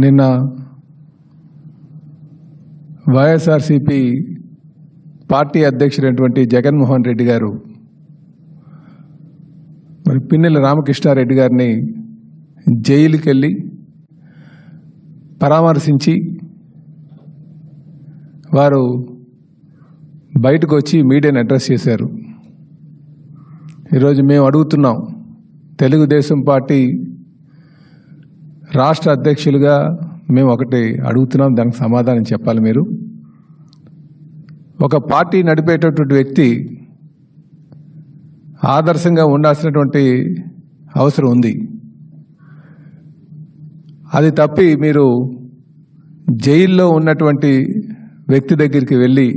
నిన్న వైఎస్ఆర్సీపీ పార్టీ అధ్యక్షుడైనటువంటి జగన్మోహన్ రెడ్డి గారు మరి పిన్నెల రామకృష్ణారెడ్డి గారిని జైలుకి వెళ్ళి పరామర్శించి వారు బయటకు వచ్చి మీడియాని అడ్రస్ చేశారు. ఈరోజు మేము అడుగుతున్నాం, తెలుగుదేశం పార్టీ రాష్ట్ర అధ్యక్షులుగా మేము ఒకటి అడుగుతున్నాం, దానికి సమాధానం చెప్పాలి. మీరు ఒక పార్టీ నడిపేటటువంటి వ్యక్తి ఆదర్శంగా ఉండాల్సినటువంటి అవసరం ఉంది. అది తప్పి మీరు జైల్లో ఉన్నటువంటి వ్యక్తి దగ్గరికి వెళ్ళి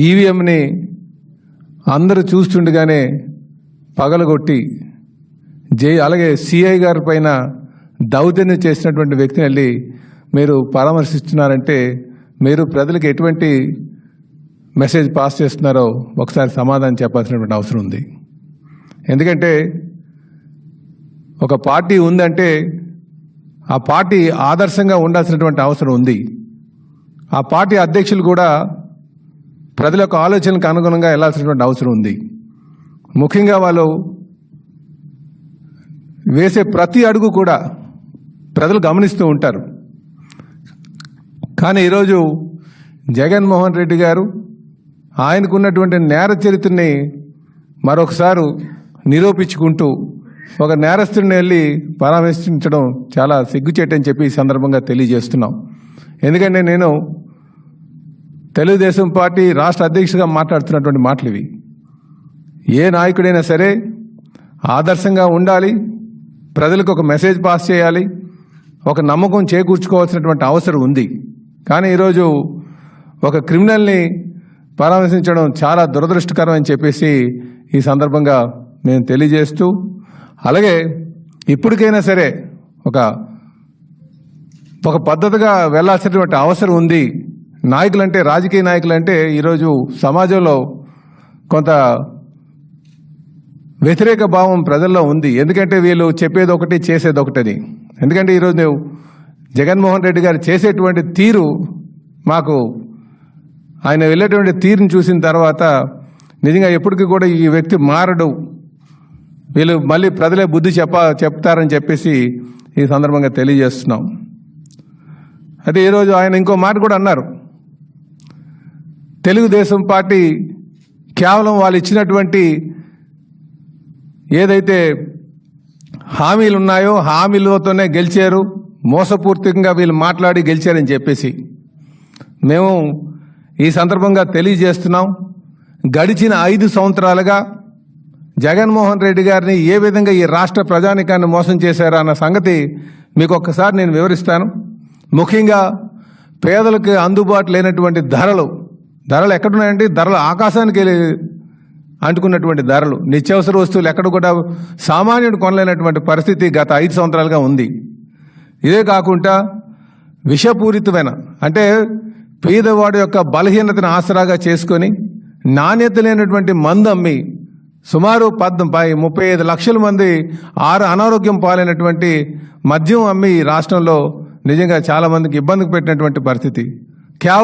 ఈవీఎంని అందరూ చూస్తుండగానే పగలగొట్టి అలాగే సిఐ గారి పైన దౌర్జన్యం చేసినటువంటి వ్యక్తిని వెళ్ళి మీరు పరామర్శిస్తున్నారంటే మీరు ప్రజలకు ఎటువంటి మెసేజ్ పాస్ చేస్తున్నారో ఒకసారి సమాధానం చెప్పాల్సినటువంటి అవసరం ఉంది. ఎందుకంటే ఒక పార్టీ ఉందంటే ఆ పార్టీ ఆదర్శంగా ఉండాల్సినటువంటి అవసరం ఉంది. ఆ పార్టీ అధ్యక్షులు కూడా ప్రజల యొక్క ఆలోచనలకు అనుగుణంగా వెళ్లాల్సినటువంటి అవసరం ఉంది. ముఖ్యంగా వాళ్ళు వేసే ప్రతి అడుగు కూడా ప్రజలు గమనిస్తూ ఉంటారు. కానీ ఈరోజు జగన్మోహన్ రెడ్డి గారు ఆయనకున్నటువంటి నేర చరిత్రని మరొకసారి నిరూపించుకుంటూ ఒక నేరస్తుడిని వెళ్ళి పరామర్శించడం చాలా సిగ్గుచేటని చెప్పి ఈ సందర్భంగా తెలియజేస్తున్నాం. ఎందుకంటే నేను తెలుగుదేశం పార్టీ రాష్ట్ర అధ్యక్షుడిగా మాట్లాడుతున్నటువంటి మాటలు ఇవి. ఏ నాయకుడైనా సరే ఆదర్శంగా ఉండాలి, ప్రజలకు ఒక మెసేజ్ పాస్ చేయాలి, ఒక నమ్మకం చేకూర్చుకోవాల్సినటువంటి అవసరం ఉంది. కానీ ఈరోజు ఒక క్రిమినల్ని పరామర్శించడం చాలా దురదృష్టకరం అని చెప్పేసి ఈ సందర్భంగా మేము తెలియజేస్తూ, అలాగే ఇప్పటికైనా సరే ఒక పద్ధతిగా వెళ్లాల్సినటువంటి అవసరం ఉంది. నాయకులంటే, రాజకీయ నాయకులంటే ఈరోజు సమాజంలో కొంత వ్యతిరేక భావం ప్రజల్లో ఉంది. ఎందుకంటే వీళ్ళు చెప్పేది ఒకటి చేసేది ఒకటని. ఎందుకంటే ఈరోజు జగన్మోహన్ రెడ్డి గారు చేసేటువంటి తీరు, మాకు ఆయన వెళ్ళేటువంటి తీరుని చూసిన తర్వాత నిజంగా ఎప్పటికీ కూడా ఈ వ్యక్తి మారడు, వీళ్ళు మళ్ళీ ప్రజలే బుద్ధి చెప్తారని చెప్పేసి ఈ సందర్భంగా తెలియజేస్తున్నాం. అయితే ఈరోజు ఆయన ఇంకో మాట కూడా అన్నారు, తెలుగుదేశం పార్టీ కేవలం వాళ్ళు ఇచ్చినటువంటి ఏదైతే హామీలు ఉన్నాయో హామీలతోనే గెలిచారు, మోసపూర్తికంగా వీళ్ళు మాట్లాడి గెలిచారని చెప్పేసి మేము ఈ సందర్భంగా తెలియజేస్తున్నాం. గడిచిన 5 సంవత్సరాలుగా జగన్మోహన్ రెడ్డి గారిని ఏ విధంగా ఈ రాష్ట్ర ప్రజానికాన్ని మోసం చేశారా అన్న సంగతి మీకు ఒక్కసారి నేను వివరిస్తాను. ముఖ్యంగా పేదలకు అందుబాటు లేనటువంటి ధరలు ఎక్కడున్నాయంటే ధరలు ఆకాశానికి అంటుకున్నటువంటి ధరలు, నిత్యావసర వస్తువులు ఎక్కడ కూడా సామాన్యుడు కొనలేనటువంటి పరిస్థితి గత 5 సంవత్సరాలుగా ఉంది. ఇదే కాకుండా విషపూరితమైన, అంటే పేదవాడి యొక్క బలహీనతను ఆసరాగా చేసుకొని నాణ్యత లేనటువంటి మందు అమ్మి సుమారు 35 లక్షల మంది అనారోగ్యం పాలైనటువంటి మద్యం అమ్మి ఈ రాష్ట్రంలో నిజంగా చాలా మందికి ఇబ్బందికి పెట్టినటువంటి పరిస్థితి.